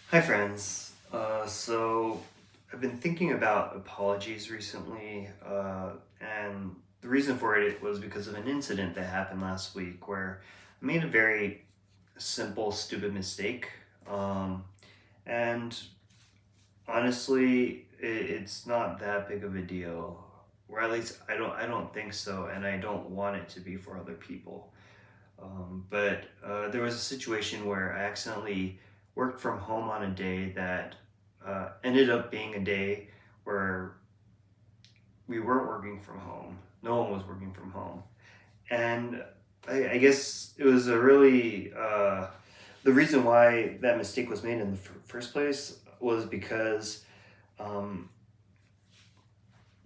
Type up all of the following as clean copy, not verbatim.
Hi, friends. So I've been thinking about apologies recently, and the reason for it was because of an incident that happened last week where I made a very simple, stupid mistake. And honestly, it's not that big of a deal, or at least I don't think so, and I don't want it to be for other people. But there was a situation where I accidentally worked from home on a day that ended up being a day where we weren't working from home. No one was working from home. And I guess it was a really, the reason why that mistake was made in the first place was because um,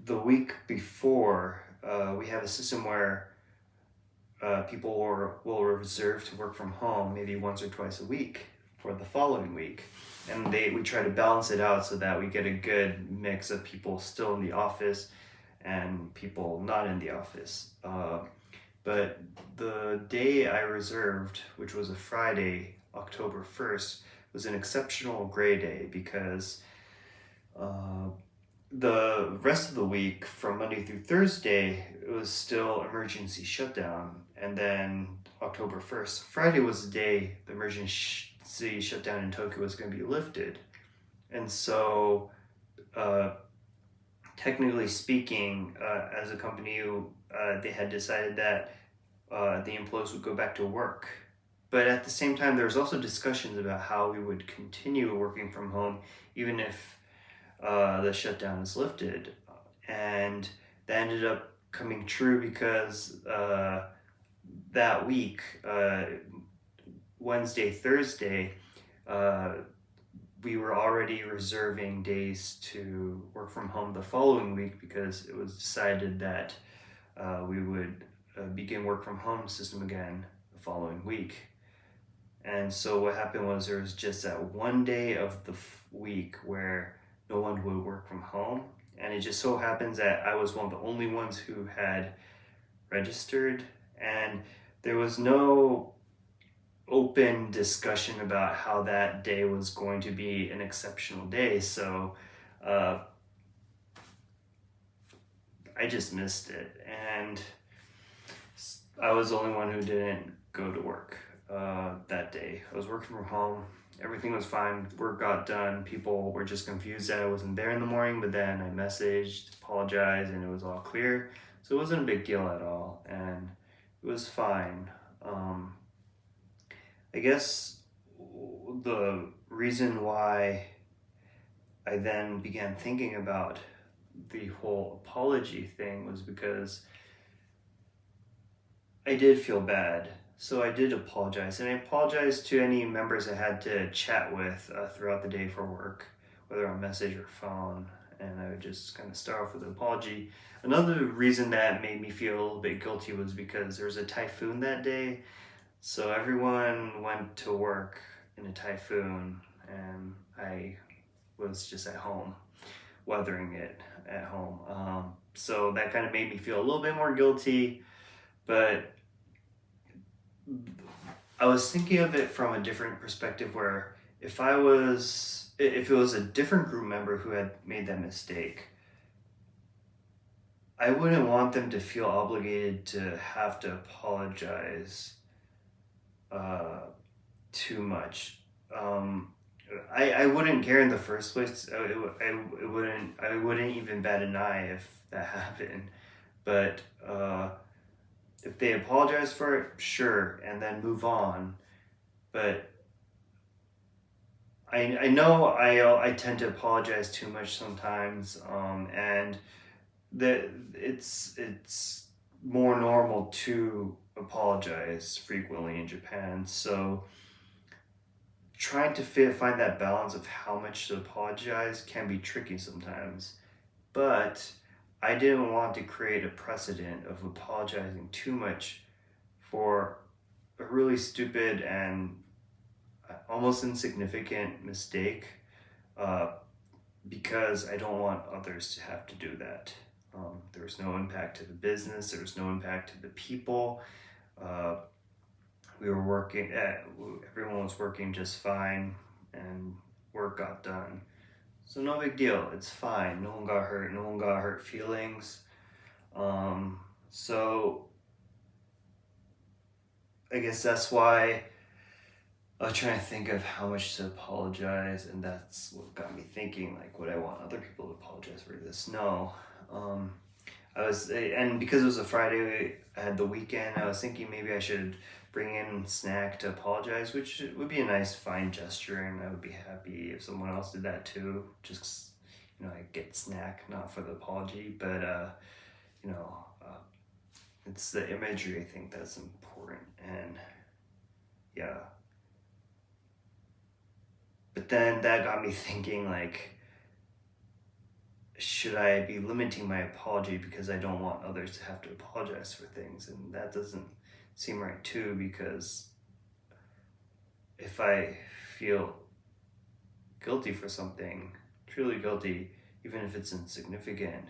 the week before, we have a system where people will reserve to work from home maybe once or twice a week for the following week. And we try to balance it out so that we get a good mix of people still in the office and people not in the office. But the day I reserved, which was a Friday, October 1st, was an exceptional gray day because uh, the rest of the week from Monday through Thursday, it was still emergency shutdown. And then October 1st, Friday was the day the emergency shutdown in Tokyo was going to be lifted. And so, uh, technically speaking, as a company, they had decided that the employees would go back to work. But at the same time, there was also discussions about how we would continue working from home even if the shutdown is lifted. And that ended up coming true because that week, Wednesday, Thursday, uh, we were already reserving days to work from home the following week because it was decided that we would begin work from home system again the following week. And so what happened was there was just that one day of the week where no one would work from home. And it just so happens that I was one of the only ones who had registered. And there was no open discussion about how that day was going to be an exceptional day. So uh, I just missed it. And I was the only one who didn't go to work that day. I was working from home. Everything was fine. Work got done. People were just confused that I wasn't there in the morning, but then I messaged, apologized, and it was all clear. So it wasn't a big deal at all, and it was fine. Um, I guess the reason why I then began thinking about the whole apology thing was because I did feel bad. So I did apologize. And I apologized to any members I had to chat with throughout the day for work, whether on message or phone. And I would just kind of start off with an apology. Another reason that made me feel a little bit guilty was because there was a typhoon that day. So everyone went to work in a typhoon, and I was just at home, weathering it at home. So that kind of made me feel a little bit more guilty, but I was thinking of it from a different perspective where if it was a different group member who had made that mistake, I wouldn't want them to feel obligated to have to apologize uh, too much. Um, I wouldn't care in the first place. I wouldn't even bat an eye if that happened. But if they apologize for it, sure, and then move on. But I know I tend to apologize too much sometimes, and that it's more normal to apologize frequently in Japan. So trying to find that balance of how much to apologize can be tricky sometimes. But I didn't want to create a precedent of apologizing too much for a really stupid and almost insignificant mistake, uh, because I don't want others to have to do that. There was no impact to the business, there was no impact to the people. Uh, we were working at, everyone was working just fine, and work got done. So no big deal. It's fine. No one got hurt. No one got hurt feelings. So I guess that's why I was trying to think of how much to apologize, and that's what got me thinking, like, would I want other people to apologize for this? No. Um, and because it was a Friday, I had the weekend, I was thinking maybe I should bring in snack to apologize, which would be a nice, fine gesture, and I would be happy if someone else did that too. Just, I get snack, not for the apology, but, you know, it's the imagery, I think, that's important, and yeah. But then that got me thinking, like, should I be limiting my apology because I don't want others to have to apologize for things? And that doesn't seem right too, because if I feel guilty for something, truly guilty, even if it's insignificant,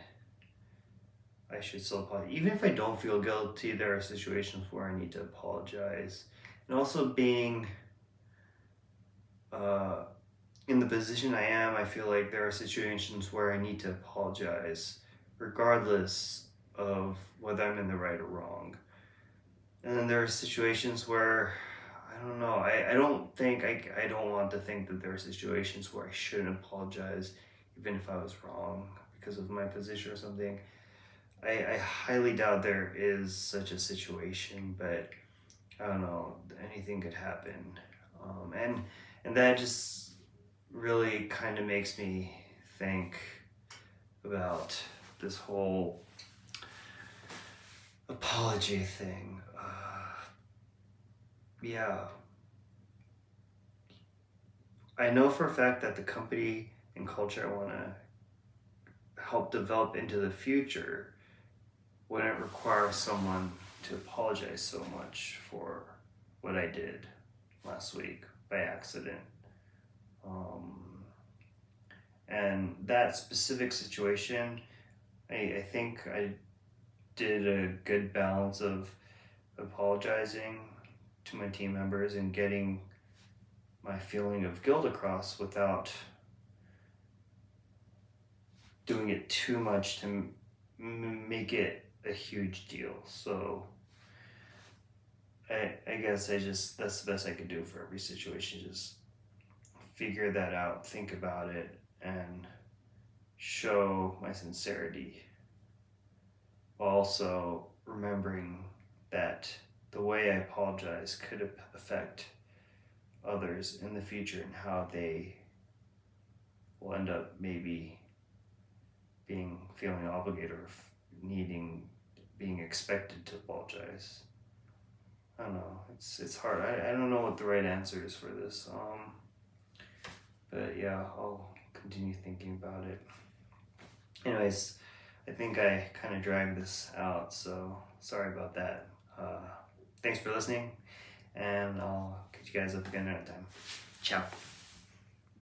I should still apologize. Even if I don't feel guilty, there are situations where I need to apologize. And also being in the position I am, I feel like there are situations where I need to apologize, regardless of whether I'm in the right or wrong. And then there are situations where, I don't know, I don't think, I don't want to think that there are situations where I shouldn't apologize, even if I was wrong because of my position or something. I highly doubt there is such a situation, but I don't know, anything could happen. And that just really kind of makes me think about this whole apology thing. Yeah, I know for a fact that the company and culture I want to help develop into the future wouldn't require someone to apologize so much for what I did last week by accident. And that specific situation, I think I did a good balance of apologizing to my team members and getting my feeling of guilt across without doing it too much to make it a huge deal. So I guess that's the best I could do for every situation. Just figure that out, think about it, and show my sincerity, while also remembering that the way I apologize could affect others in the future and how they will end up maybe feeling obligated or being expected to apologize. I don't know. It's hard. I don't know what the right answer is for this. But yeah, I'll continue thinking about it. Anyways, I think I kind of dragged this out, so sorry about that. Thanks for listening, and I'll catch you guys up again another time. Ciao.